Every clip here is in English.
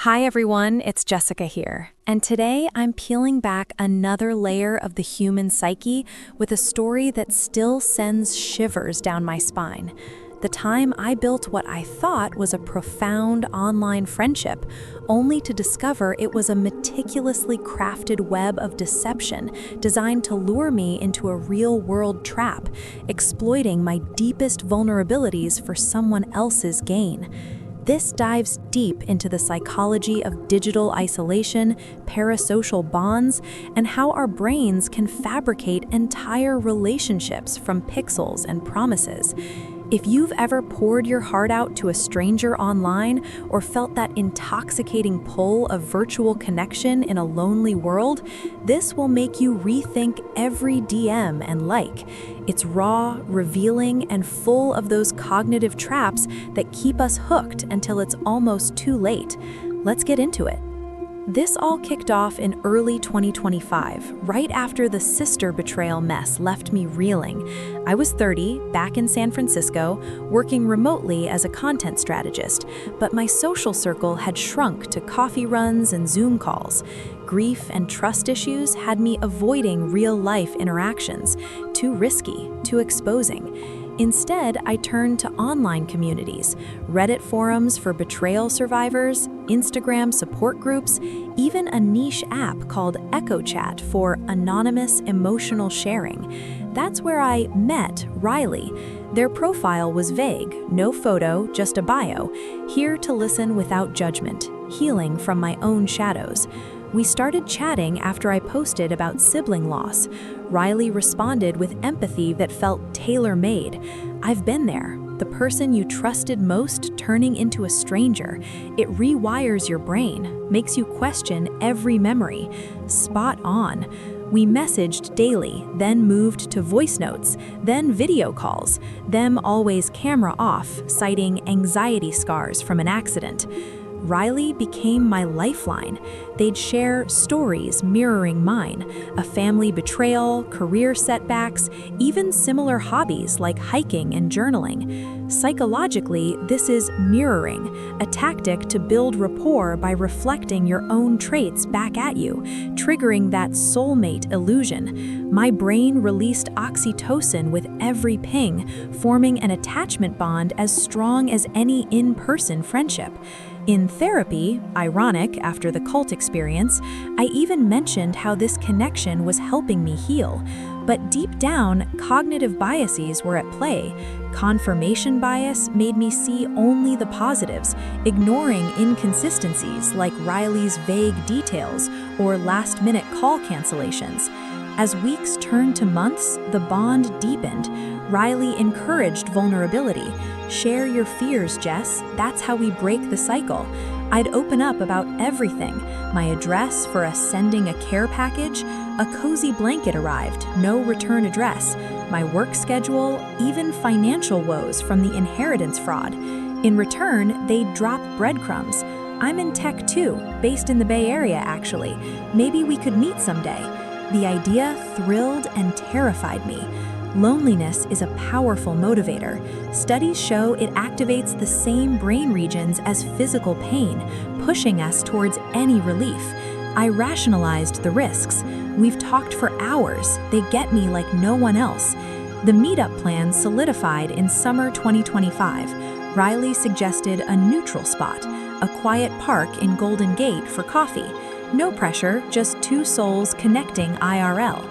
Hi everyone, it's Jessica here, and today I'm peeling back another layer of the human psyche with a story that still sends shivers down my spine. The time I built what I thought was a profound online friendship, only to discover it was a meticulously crafted web of deception designed to lure me into a real-world trap, exploiting my deepest vulnerabilities for someone else's gain. This dives deep into the psychology of digital isolation, parasocial bonds, and how our brains can fabricate entire relationships from pixels and promises. If you've ever poured your heart out to a stranger online or felt that intoxicating pull of virtual connection in a lonely world, this will make you rethink every DM and like. It's raw, revealing, and full of those cognitive traps that keep us hooked until it's almost too late. Let's get into it. This all kicked off in early 2025, right after the sister betrayal mess left me reeling. I was 30, back in San Francisco, working remotely as a content strategist, but my social circle had shrunk to coffee runs and Zoom calls. Grief and trust issues had me avoiding real-life interactions, too risky, too exposing. Instead, I turned to online communities, Reddit forums for betrayal survivors, Instagram support groups, even a niche app called EchoChat for anonymous emotional sharing. That's where I met Riley. Their profile was vague, no photo, just a bio, here to listen without judgment, healing from my own shadows. We started chatting after I posted about sibling loss. Riley responded with empathy that felt tailor-made. I've been there. The person you trusted most turning into a stranger. It rewires your brain, makes you question every memory. Spot on. We messaged daily, then moved to voice notes, then video calls, them always camera off, citing anxiety scars from an accident. Riley became my lifeline. They'd share stories mirroring mine, a family betrayal, career setbacks, even similar hobbies like hiking and journaling. Psychologically, this is mirroring, a tactic to build rapport by reflecting your own traits back at you, triggering that soulmate illusion. My brain released oxytocin with every ping, forming an attachment bond as strong as any in-person friendship. In therapy, ironic after the cult experience, I even mentioned how this connection was helping me heal. But deep down, cognitive biases were at play. Confirmation bias made me see only the positives, ignoring inconsistencies like Riley's vague details or last-minute call cancellations. As weeks turned to months, the bond deepened. Riley encouraged vulnerability. Share your fears, Jess. That's how we break the cycle. I'd open up about everything. My address for sending a care package, a cozy blanket arrived, no return address, my work schedule, even financial woes from the inheritance fraud. In return, they'd drop breadcrumbs. I'm in tech too, based in the Bay Area actually. Maybe we could meet someday. The idea thrilled and terrified me. Loneliness is a powerful motivator. Studies show it activates the same brain regions as physical pain, pushing us towards any relief. I rationalized the risks. We've talked for hours. They get me like no one else. The meetup plan solidified in summer 2025. Riley suggested a neutral spot, a quiet park in Golden Gate for coffee. No pressure, just two souls connecting IRL.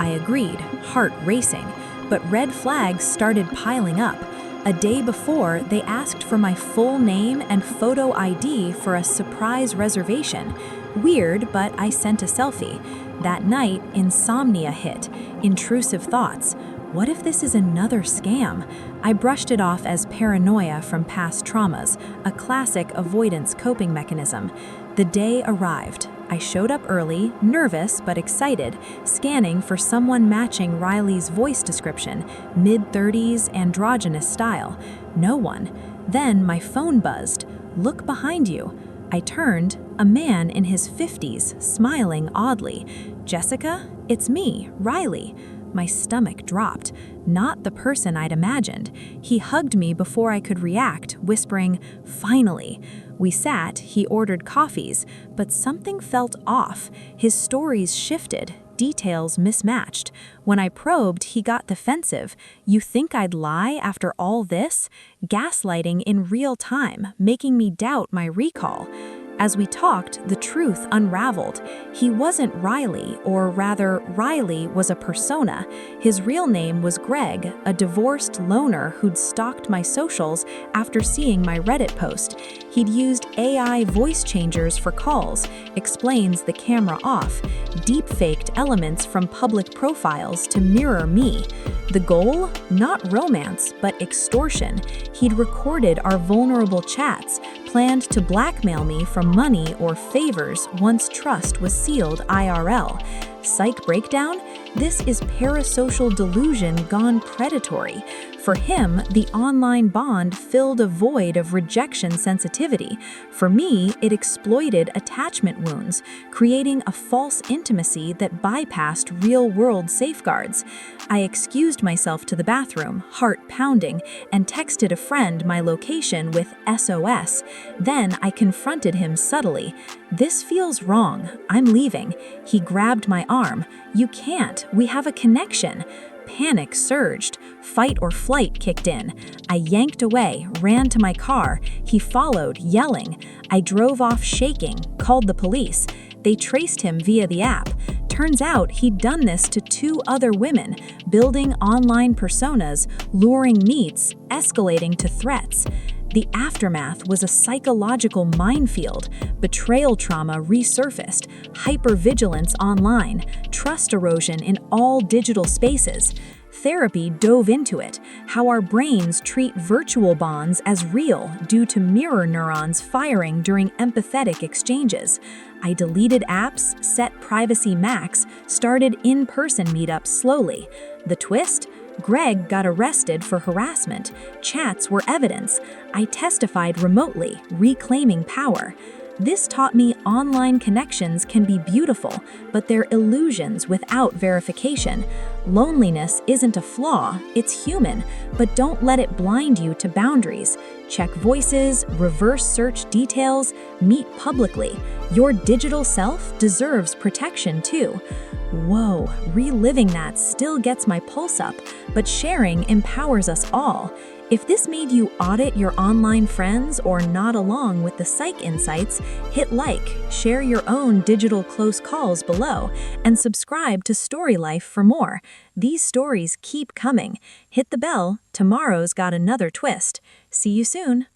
I agreed, heart racing, but red flags started piling up. A day before, they asked for my full name and photo ID for a surprise reservation. Weird, but I sent a selfie. That night, insomnia hit, intrusive thoughts. What if this is another scam? I brushed it off as paranoia from past traumas, a classic avoidance coping mechanism. The day arrived. I showed up early, nervous but excited, scanning for someone matching Riley's voice description, mid-30s, androgynous style. No one. Then my phone buzzed. Look behind you. I turned, a man in his 50s, smiling oddly. Jessica, it's me, Riley. My stomach dropped. Not the person I'd imagined. He hugged me before I could react, whispering, "Finally." We sat, he ordered coffees, but something felt off. His stories shifted, details mismatched. When I probed, he got defensive. "You think I'd lie after all this?" Gaslighting in real time, making me doubt my recall. As we talked, the truth unraveled. He wasn't Riley, or rather, Riley was a persona. His real name was Greg, a divorced loner who'd stalked my socials after seeing my Reddit post. He'd used AI voice changers for calls, explains the camera off, deep-faked elements from public profiles to mirror me. The goal? Not romance, but extortion. He'd recorded our vulnerable chats, planned to blackmail me for money or favors once trust was sealed IRL. Psych breakdown? This is parasocial delusion gone predatory. For him, the online bond filled a void of rejection sensitivity. For me, it exploited attachment wounds, creating a false intimacy that bypassed real-world safeguards. I excused myself to the bathroom, heart pounding, and texted a friend my location with SOS. Then I confronted him subtly. "This feels wrong. I'm leaving." He grabbed my arm. "You can't. We have a connection." Panic surged. Fight or flight kicked in. I yanked away, ran to my car. He followed, yelling. I drove off shaking, called the police. They traced him via the app. Turns out he'd done this to 2 other women, building online personas, luring meets, escalating to threats. The aftermath was a psychological minefield. Betrayal trauma resurfaced, hypervigilance online, trust erosion in all digital spaces. Therapy dove into it, how our brains treat virtual bonds as real due to mirror neurons firing during empathetic exchanges. I deleted apps, set privacy max, started in-person meetups slowly. The twist? Greg got arrested for harassment. Chats were evidence. I testified remotely, reclaiming power. This taught me online connections can be beautiful, but they're illusions without verification. Loneliness isn't a flaw, it's human, but don't let it blind you to boundaries. Check voices, reverse search details, meet publicly. Your digital self deserves protection too. Whoa, reliving that still gets my pulse up, but sharing empowers us all. If this made you audit your online friends or nod along with the psych insights, hit like, share your own digital close calls below, and subscribe to Story Life for more. These stories keep coming. Hit the bell, tomorrow's got another twist. See you soon.